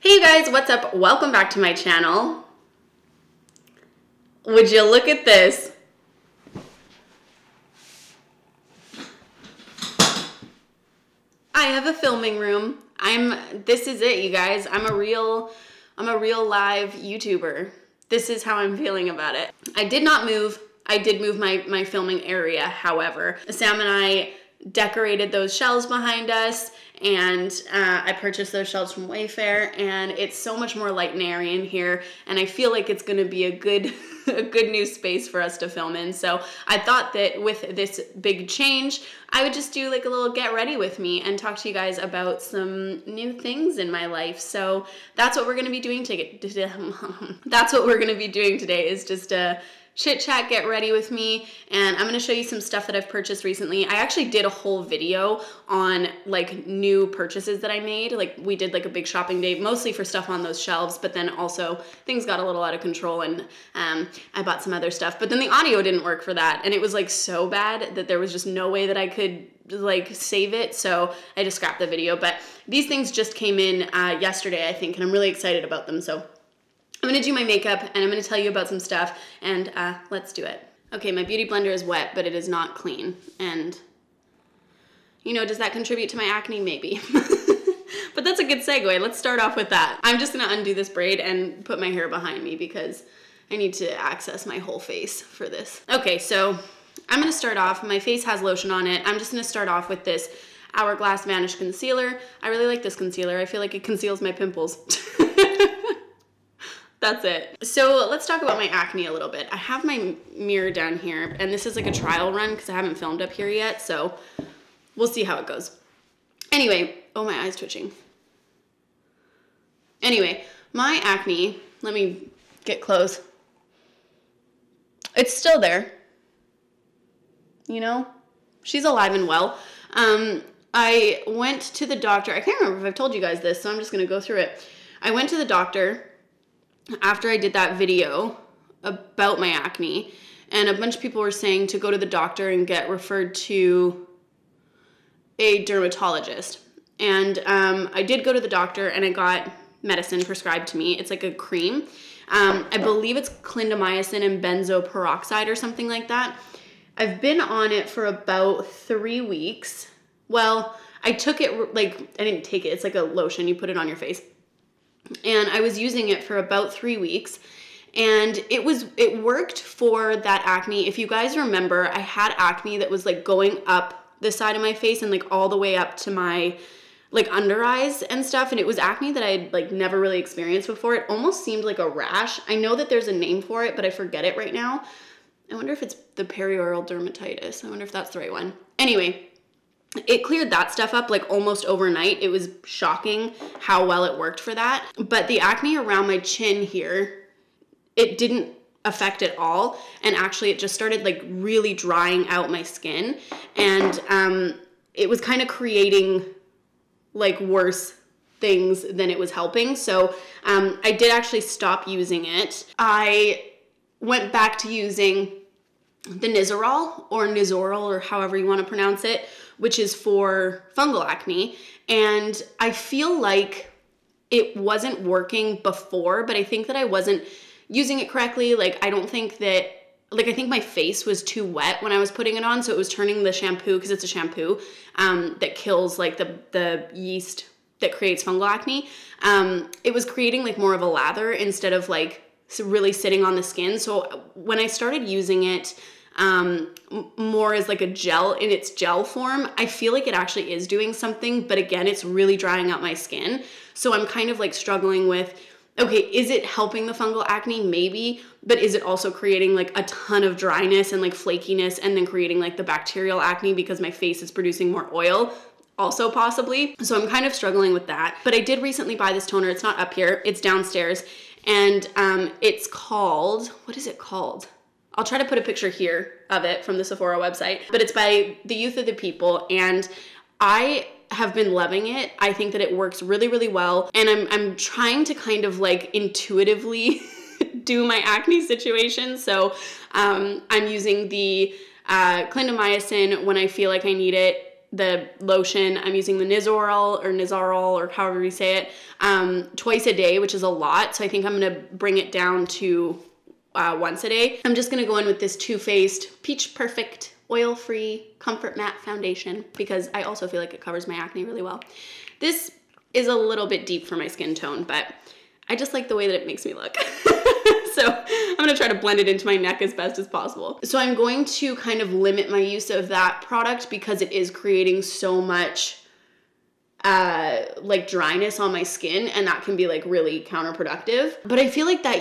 Hey you guys, what's up? Welcome back to my channel. Would you look at this? I have a filming room. This is it, you guys. I'm a real live YouTuber. This is how I'm feeling about it. I did not move. I did move my filming area, however. Sam and I decorated those shelves behind us, and I purchased those shelves from Wayfair, and it's so much more light and airy in here, and I feel like it's gonna be a good new space for us to film in. So I thought that with this big change, I would just do like a little get ready with me and talk to you guys about some new things in my life. So that's what we're gonna be doing that's what we're gonna be doing today, is just a chit chat, get ready with me, and I'm gonna show you some stuff that I've purchased recently. I actually did a whole video on like new purchases that I made. Like we did like a big shopping day, mostly for stuff on those shelves, but then also things got a little out of control and I bought some other stuff, but then the audio didn't work for that, and it was like so bad that there was just no way that I could like save it, so I just scrapped the video. But these things just came in yesterday, I think, and I'm really excited about them. So I'm gonna do my makeup and I'm gonna tell you about some stuff, and let's do it. Okay, my beauty blender is wet, but it is not clean. And you know, does that contribute to my acne? Maybe. But that's a good segue. Let's start off with that. I'm just gonna undo this braid and put my hair behind me because I need to access my whole face for this. Okay, so I'm gonna start off, my face has lotion on it. I'm just gonna start off with this Hourglass Vanish Concealer. I really like this concealer. I feel like it conceals my pimples. That's it. So let's talk about my acne a little bit. I have my mirror down here, and this is like a trial run because I haven't filmed up here yet, so we'll see how it goes. Anyway, oh, my eye's twitching. Anyway, my acne, let me get close. It's still there. You know, she's alive and well. I went to the doctor. I can't remember if I've told you guys this, so I'm just gonna go through it. I went to the doctor after I did that video about my acne, and a bunch of people were saying to go to the doctor and get referred to a dermatologist. And I did go to the doctor and I got medicine prescribed to me. It's like a cream. I believe it's clindamycin and benzoyl peroxide or something like that. I've been on it for about 3 weeks. Well, I took it, like, I didn't take it. It's like a lotion. You put it on your face. And I was using it for about 3 weeks, and it worked for that acne. If you guys remember, I had acne that was like going up the side of my face and like all the way up to my like under eyes and stuff, and it was acne that I had like never really experienced before. It almost seemed like a rash. I know that there's a name for it, but I forget it right now. I wonder if it's the perioral dermatitis. I wonder if that's the right one. Anyway, it cleared that stuff up like almost overnight. It was shocking how well it worked for that. But the acne around my chin here, it didn't affect at all. And actually it just started like really drying out my skin. And it was kind of creating like worse things than it was helping. So I did actually stop using it. I went back to using the Nizoral or Nizoral or however you want to pronounce it, which is for fungal acne. And I feel like it wasn't working before, but I think that I wasn't using it correctly. Like, I don't think that, like, I think my face was too wet when I was putting it on. So it was turning the shampoo, because it's a shampoo that kills like the yeast that creates fungal acne. It was creating like more of a lather instead of like really sitting on the skin. So when I started using it more as like a gel in its gel form, I feel like it actually is doing something, but again, it's really drying out my skin. So I'm kind of like struggling with, okay, is it helping the fungal acne? Maybe, but is it also creating like a ton of dryness and like flakiness and then creating like the bacterial acne because my face is producing more oil? Also possibly. So I'm kind of struggling with that. But I did recently buy this toner. It's not up here, it's downstairs. And it's called, what is it called? I'll try to put a picture here of it from the Sephora website, but it's by the Youth of the People, and I have been loving it. I think that it works really, really well, and I'm trying to kind of like intuitively do my acne situation. So I'm using the clindamycin when I feel like I need it, the lotion. I'm using the Nizoral or however you say it, twice a day, which is a lot. So I think I'm gonna bring it down to once a day. I'm just gonna go in with this Too Faced Peach Perfect Oil-Free Comfort Matte Foundation because I also feel like it covers my acne really well. This is a little bit deep for my skin tone, but I just like the way that it makes me look. So I'm gonna try to blend it into my neck as best as possible. So I'm going to kind of limit my use of that product because it is creating so much like dryness on my skin, and that can be like really counterproductive. But I feel like that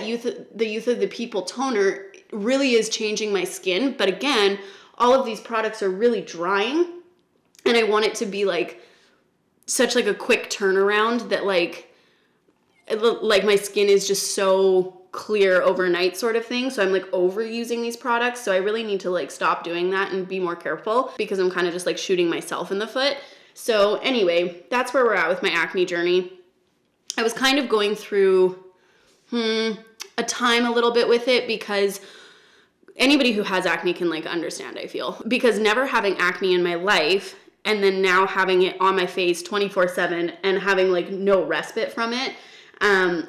the Youth of the People toner really is changing my skin. But again, all of these products are really drying, and I want it to be like such like a quick turnaround that like my skin is just so clear overnight sort of thing. So I'm like overusing these products. So I really need to like stop doing that and be more careful because I'm kind of just like shooting myself in the foot. So anyway, that's where we're at with my acne journey. I was kind of going through a time a little bit with it because anybody who has acne can like understand, I feel. Because never having acne in my life and then now having it on my face 24/7 and having like no respite from it,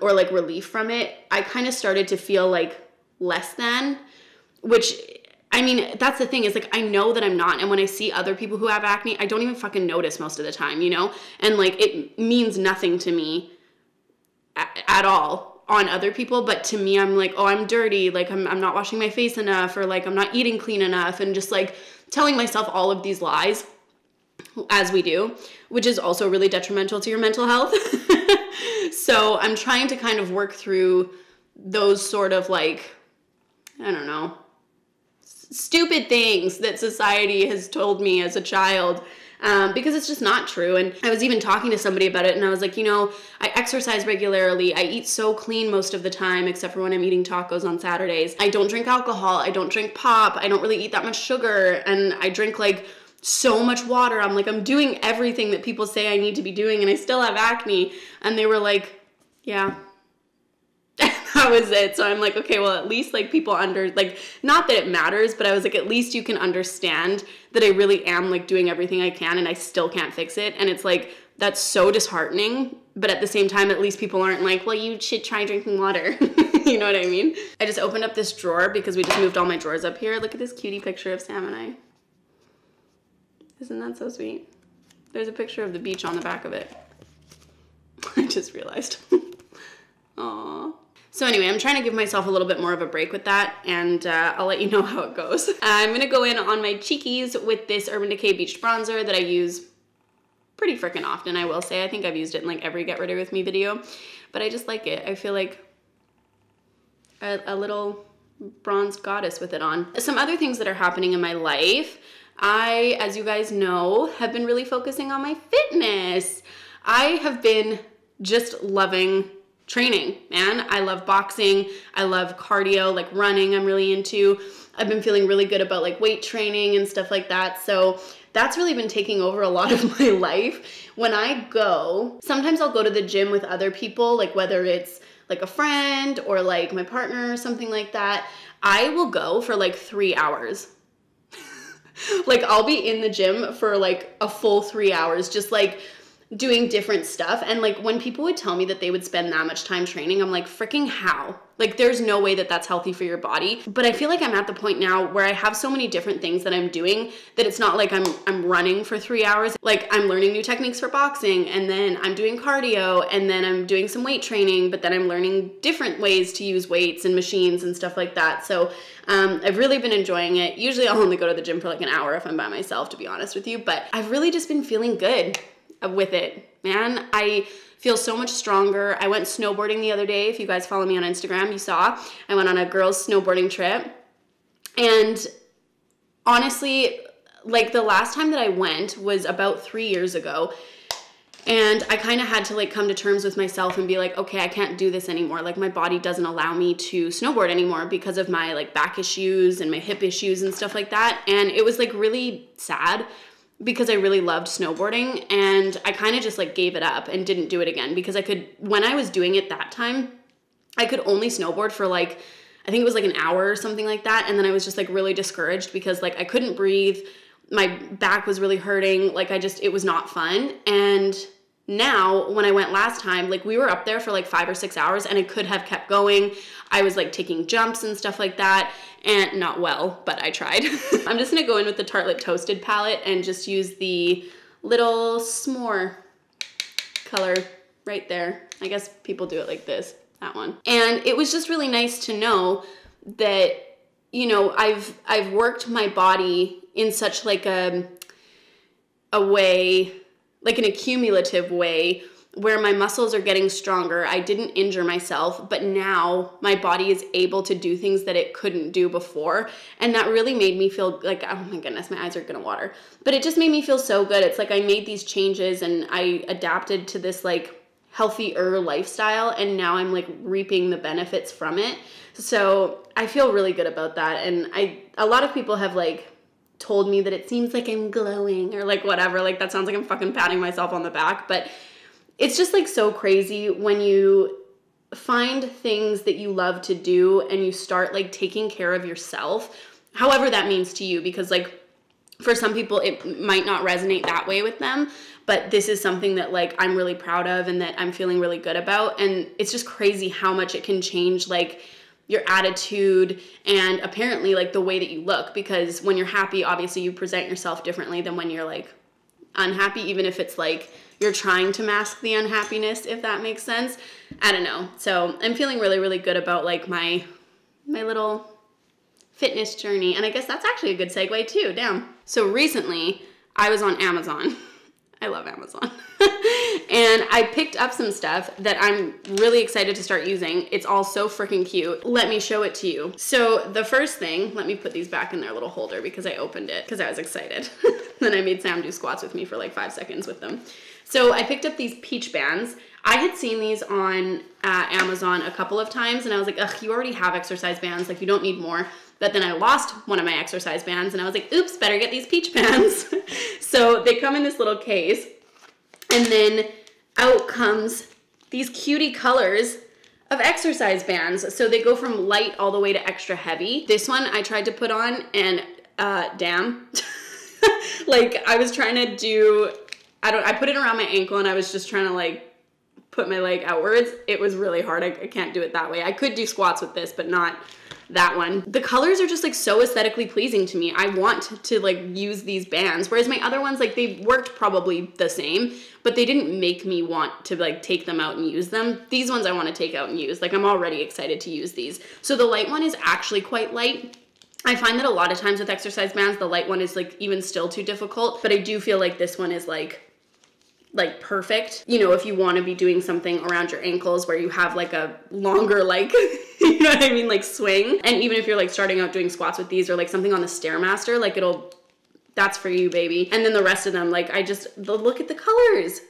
or like relief from it, I kind of started to feel like less than, which, I mean, that's the thing is like, I know that I'm not. And when I see other people who have acne, I don't even fucking notice most of the time, you know? And like, it means nothing to me at all on other people. But to me, I'm like, oh, I'm dirty. Like I'm not washing my face enough, or like I'm not eating clean enough. And just like telling myself all of these lies as we do, which is also really detrimental to your mental health. So I'm trying to kind of work through those sort of like, I don't know, stupid things that society has told me as a child, because it's just not true. And I was even talking to somebody about it, and I was like, you know, I exercise regularly. I eat so clean most of the time, except for when I'm eating tacos on Saturdays. I don't drink alcohol. I don't drink pop. I don't really eat that much sugar. And I drink like so much water. I'm like, I'm doing everything that people say I need to be doing, and I still have acne. And they were like, yeah, that was it. So I'm like, okay, well, at least like people like, not that it matters, but I was like, at least you can understand that I really am like doing everything I can and I still can't fix it. And it's like, that's so disheartening. But at the same time, at least people aren't like, well, you should try drinking water. You know what I mean? I just opened up this drawer because we just moved all my drawers up here. Look at this cutie picture of Sam and I. Isn't that so sweet? There's a picture of the beach on the back of it. I just realized. Aww. So anyway, I'm trying to give myself a little bit more of a break with that, and I'll let you know how it goes. I'm gonna go in on my cheekies with this Urban Decay Beached Bronzer that I use pretty freaking often, I will say. I think I've used it in like every Get Ready With Me video, but I just like it. I feel like a little bronzed goddess with it on. Some other things that are happening in my life. I, as you guys know, have been really focusing on my fitness. I have been just loving training, man. I love boxing. I love cardio, like running I'm really into. I've been feeling really good about like weight training and stuff like that. So that's really been taking over a lot of my life. When I go, sometimes I'll go to the gym with other people, like whether it's like a friend or like my partner or something like that. I will go for like 3 hours. Like I'll be in the gym for like a full 3 hours, just like doing different stuff. And like when people would tell me that they would spend that much time training, I'm like, freaking how? Like there's no way that that's healthy for your body. But I feel like I'm at the point now where I have so many different things that I'm doing that it's not like I'm running for 3 hours. Like I'm learning new techniques for boxing, and then I'm doing cardio, and then I'm doing some weight training, but then I'm learning different ways to use weights and machines and stuff like that. So I've really been enjoying it. Usually I'll only go to the gym for like an hour if I'm by myself, to be honest with you, but I've really just been feeling good with it, man. I feel so much stronger. I went snowboarding the other day. If you guys follow me on Instagram, you saw I went on a girls' snowboarding trip. And honestly, like the last time that I went was about 3 years ago. And I kind of had to like come to terms with myself and be like, okay, I can't do this anymore. Like my body doesn't allow me to snowboard anymore because of my like back issues and my hip issues and stuff like that. And it was like really sad because I really loved snowboarding, and I kind of just like gave it up and didn't do it again because when I was doing it that time, I could only snowboard for like, I think it was like an hour or something like that. And then I was just like really discouraged because like I couldn't breathe. my back was really hurting. Like it was not fun. And now when I went last time, like we were up there for like 5 or 6 hours and I could have kept going. I was like taking jumps and stuff like that, and not well, but I tried. I'm just gonna go in with the Tartelette Toasted palette and just use the little s'more color right there. I guess people do it like this, that one. And it was just really nice to know that, you know, I've worked my body in such like a way, like an accumulative way, where my muscles are getting stronger. I didn't injure myself, but now my body is able to do things that it couldn't do before. And that really made me feel like, oh my goodness, my eyes are gonna water. But it just made me feel so good. It's like I made these changes and I adapted to this like healthier lifestyle, and now I'm like reaping the benefits from it. So I feel really good about that. And a lot of people have like told me that it seems like I'm glowing or like whatever. Like that sounds like I'm fucking patting myself on the back, but it's just like so crazy when you find things that you love to do and you start like taking care of yourself, however that means to you, because like for some people it might not resonate that way with them, but this is something that like I'm really proud of and that I'm feeling really good about. And it's just crazy how much it can change like your attitude and apparently like the way that you look, because when you're happy, obviously you present yourself differently than when you're like unhappy, even if it's like you're trying to mask the unhappiness, if that makes sense. I don't know. So I'm feeling really, really good about like my little fitness journey. And I guess that's actually a good segue too, damn. So recently I was on Amazon. I love Amazon. And I picked up some stuff that I'm really excited to start using. It's all so freaking cute. Let me show it to you. So the first thing, let me put these back in their little holder because I opened it because I was excited. Then I made Sam do squats with me for like 5 seconds with them. So I picked up these peach bands. I had seen these on Amazon a couple of times and I was like, ugh, you already have exercise bands, like you don't need more. But then I lost one of my exercise bands and I was like, oops, better get these peach bands. So they come in this little case and then out comes these cutie colors of exercise bands. So they go from light all the way to extra heavy. This one I tried to put on and damn. Like I was trying to do, I put it around my ankle and I was just trying to like put my leg outwards. It was really hard. I can't do it that way. I could do squats with this, but not that one. The colors are just like so aesthetically pleasing to me. I want to like use these bands, whereas my other ones, like they worked probably the same, but they didn't make me want to like take them out and use them. These ones I want to take out and use. Like I'm already excited to use these. So the light one is actually quite light. I find that a lot of times with exercise bands, the light one is like even still too difficult, but I do feel like this one is like perfect, you know, if you want to be doing something around your ankles where you have like a longer, like, you know what I mean, like swing. And even if you're like starting out doing squats with these or like something on the Stairmaster, like that's for you, baby. And then the rest of them, like look at the colors.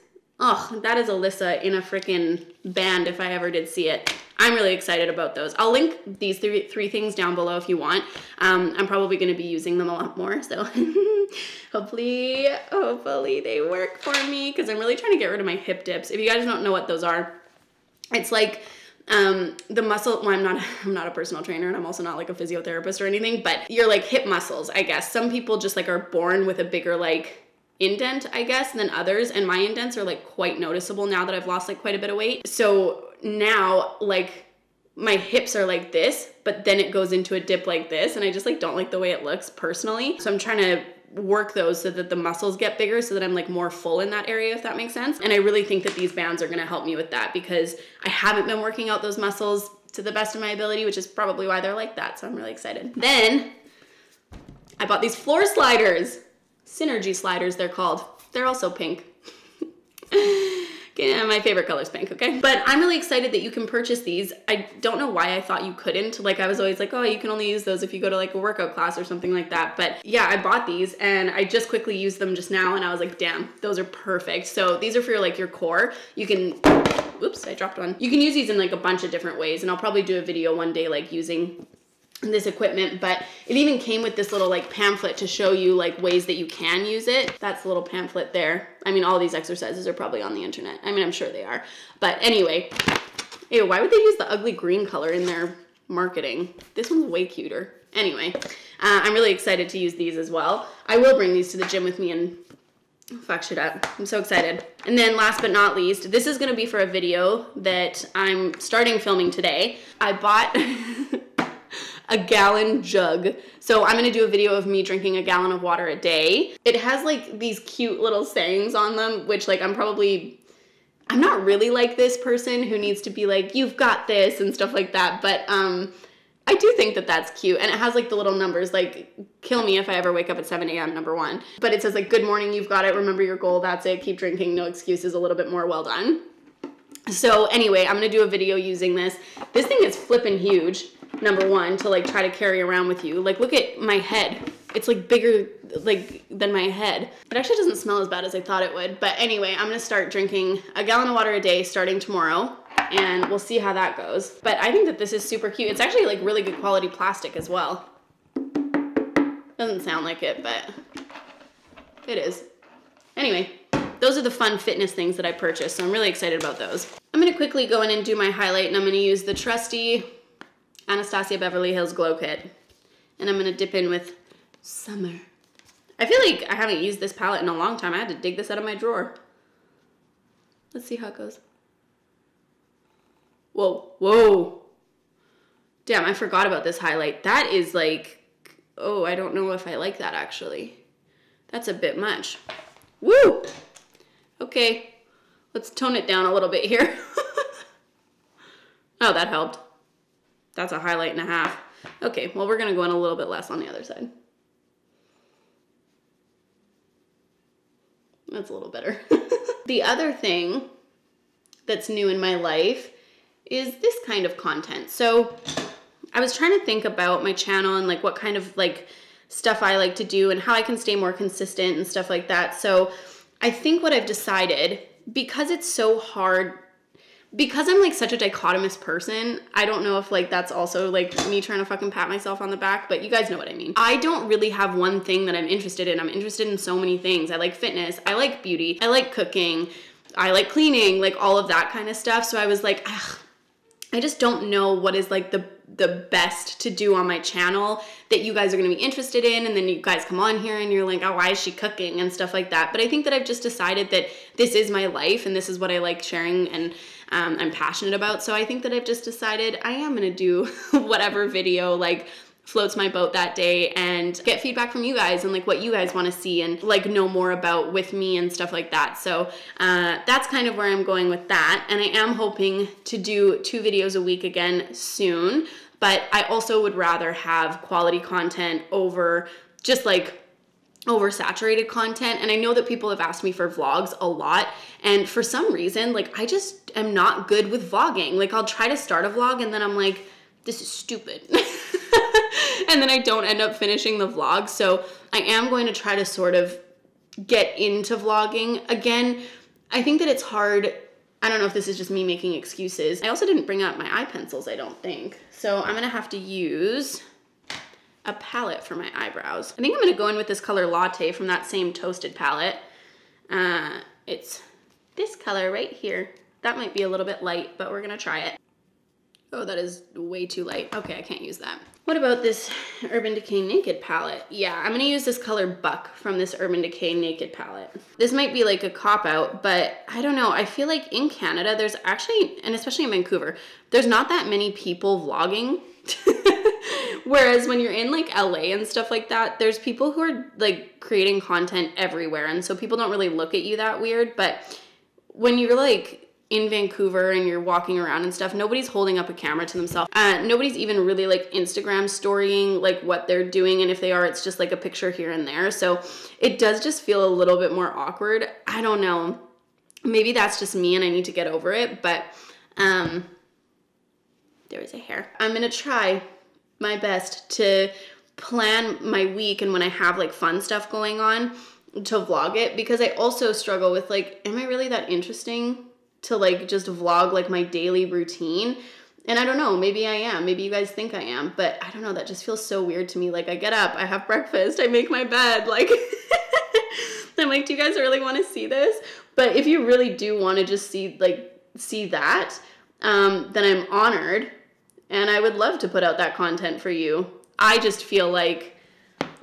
Oh, that is Alyssa in a freaking band if I ever did see it. I'm really excited about those. I'll link these three things down below if you want. I'm probably going to be using them a lot more, so hopefully they work for me because I'm really trying to get rid of my hip dips. If you guys don't know what those are, it's like the muscle, well, I'm not a personal trainer and I'm also not like a physiotherapist or anything, but your like hip muscles, I guess. Some people just like are born with a bigger like indent, I guess, than others, and my indents are like quite noticeable now that I've lost like quite a bit of weight. So now like my hips are like this, but then it goes into a dip like this, and I just like don't like the way it looks personally. So I'm trying to work those so that the muscles get bigger so that I'm like more full in that area, if that makes sense. And I really think that these bands are gonna help me with that because I haven't been working out those muscles to the best of my ability, which is probably why they're like that. So I'm really excited. Then I bought these floor sliders. Synergy sliders, they're called. They're also pink. Yeah, my favorite color is pink, okay? But I'm really excited that you can purchase these. I don't know why I thought you couldn't. Like I was always like, oh, you can only use those if you go to like a workout class or something like that. But yeah, I bought these and I just quickly used them just now and I was like, damn, those are perfect. So these are for like your core. You can, oops, I dropped one. You can use these in like a bunch of different ways, and I'll probably do a video one day like using this equipment, but it even came with this little like pamphlet to show you like ways that you can use it. That's the little pamphlet there. I mean, all these exercises are probably on the internet. I mean, I'm sure they are, but anyway, ew, why would they use the ugly green color in their marketing? This one's way cuter. Anyway, I'm really excited to use these as well. I will bring these to the gym with me and fuck shit up. I'm so excited. And then last but not least, this is gonna be for a video that I'm starting filming today. I bought a gallon jug. So I'm gonna do a video of me drinking a gallon of water a day. It has like these cute little sayings on them, which like I'm not really like this person who needs to be like, you've got this and stuff like that. But I do think that that's cute. And it has like the little numbers, like kill me if I ever wake up at 7 a.m. number 1. But it says like, good morning, you've got it. Remember your goal. That's it. Keep drinking. No excuses. A little bit more. Well done. So anyway, I'm going to do a video using this. This thing is flipping huge. Number 1, to like try to carry around with you. Like look at my head. It's like bigger like than my head. It actually doesn't smell as bad as I thought it would. But anyway, I'm going to start drinking a gallon of water a day starting tomorrow. And we'll see how that goes. But I think that this is super cute. It's actually like really good quality plastic as well. Doesn't sound like it, but it is. Anyway, those are the fun fitness things that I purchased, so I'm really excited about those. I'm gonna quickly go in and do my highlight, and I'm gonna use the trusty Anastasia Beverly Hills Glow Kit. And I'm gonna dip in with Summer. I feel like I haven't used this palette in a long time. I had to dig this out of my drawer. Let's see how it goes. Whoa, whoa. Damn, I forgot about this highlight. That is like, oh, I don't know if I like that actually. That's a bit much. Woo! Okay, let's tone it down a little bit here. Oh, that helped. That's a highlight and a half. Okay, well, we're gonna go in a little bit less on the other side. That's a little better. The other thing that's new in my life is this kind of content. So I was trying to think about my channel and like what kind of like stuff I like to do and how I can stay more consistent and stuff like that. So I think what I've decided, because it's so hard, because I'm like such a dichotomous person, I don't know if like that's also like me trying to fucking pat myself on the back, but you guys know what I mean. I don't really have one thing that I'm interested in. I'm interested in so many things. I like fitness, I like beauty, I like cooking, I like cleaning, like all of that kind of stuff. So I was like, ugh, I just don't know what is like the best to do on my channel that you guys are going to be interested in. And then you guys come on here and you're like, oh, why is she cooking and stuff like that. But I think that I've just decided that this is my life and this is what I like sharing and I'm passionate about. So I think that I've just decided I am going to do whatever video like floats my boat that day and get feedback from you guys and like what you guys want to see and like know more about with me and stuff like that. So that's kind of where I'm going with that. And I am hoping to do 2 videos a week again soon, but I also would rather have quality content over just like oversaturated content. And I know that people have asked me for vlogs a lot, and for some reason like I just am not good with vlogging. Like I'll try to start a vlog and then I'm like, this is stupid. And then I don't end up finishing the vlog. So I am going to try to sort of get into vlogging again. I think that it's hard. I don't know if this is just me making excuses. I also didn't bring out my eye pencils, I don't think. So I'm gonna have to use a palette for my eyebrows. I think I'm gonna go in with this color Latte from that same Toasted palette. It's this color right here. That might be a little bit light, but we're gonna try it. Oh, that is way too light. Okay, I can't use that. What about this Urban Decay Naked palette? Yeah, I'm gonna use this color Buck from this Urban Decay Naked palette. This might be like a cop-out, but I don't know. I feel like in Canada, there's actually, and especially in Vancouver, there's not that many people vlogging. Whereas when you're in like LA and stuff like that, there's people who are like creating content everywhere. And so people don't really look at you that weird. But when you're like in Vancouver and you're walking around and stuff, nobody's holding up a camera to themselves. Nobody's even really like Instagram storying like what they're doing. And if they are, it's just like a picture here and there. So it does just feel a little bit more awkward. I don't know. Maybe that's just me and I need to get over it. But there is a hair. I'm gonna try my best to plan my week and when I have like fun stuff going on to vlog it, because I also struggle with like, am I really that interesting to like just vlog like my daily routine? And I don't know, maybe I am, maybe you guys think I am, but I don't know, that just feels so weird to me. Like I get up, I have breakfast, I make my bed, like I'm like, do you guys really want to see this? But if you really do want to just see that, then I'm honored and I would love to put out that content for you. I just feel like,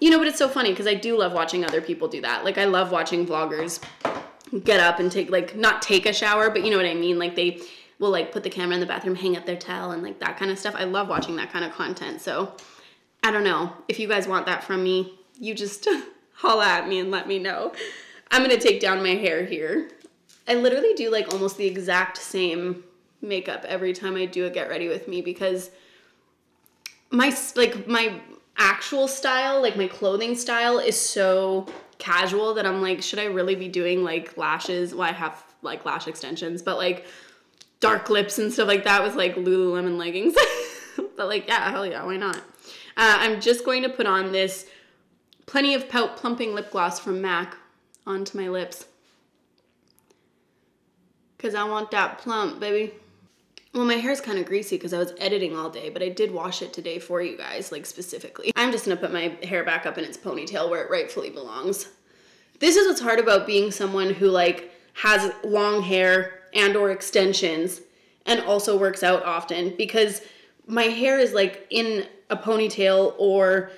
you know, but it's so funny because I do love watching other people do that. Like I love watching vloggers get up and take, like, not take a shower, but you know what I mean? Like they will like put the camera in the bathroom, hang up their towel and like that kind of stuff. I love watching that kind of content. So I don't know. If you guys want that from me, you just holla at me and let me know. I'm going to take down my hair here. I literally do like almost the exact same makeup every time I do a get ready with me because my actual style, like my clothing style is so casual that I'm like, should I really be doing like lashes? Well, I have like lash extensions, but like dark lips and stuff like that with like Lululemon leggings. But like, yeah, hell yeah, why not? I'm just going to put on this Plenty of Pout Plumping Lip Gloss from MAC onto my lips. Because I want that plump, baby. Well, my hair's kind of greasy because I was editing all day, but I did wash it today for you guys, like specifically. I'm just gonna put my hair back up in its ponytail where it rightfully belongs. This is what's hard about being someone who like has long hair and or extensions and also works out often, because my hair is like in a ponytail or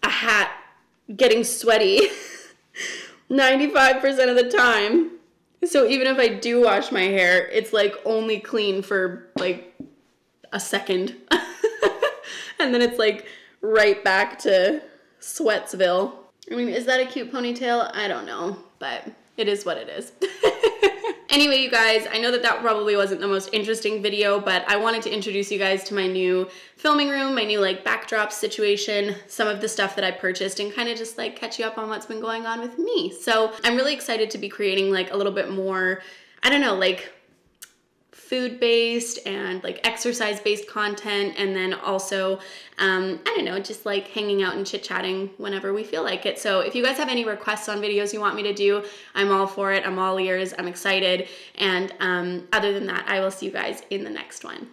a hat getting sweaty 95% of the time. So even if I do wash my hair, it's like only clean for like a second. And then it's like right back to Sweatsville. I mean, is that a cute ponytail? I don't know, but it is what it is. Anyway, you guys, I know that that probably wasn't the most interesting video, but I wanted to introduce you guys to my new filming room, my new like backdrop situation, some of the stuff that I purchased, and kind of just like catch you up on what's been going on with me. So I'm really excited to be creating like a little bit more, I don't know, like food-based and like exercise-based content, and then also I don't know, just like hanging out and chit-chatting whenever we feel like it. So if you guys have any requests on videos you want me to do, I'm all for it. I'm all ears. I'm excited. And other than that, I will see you guys in the next one.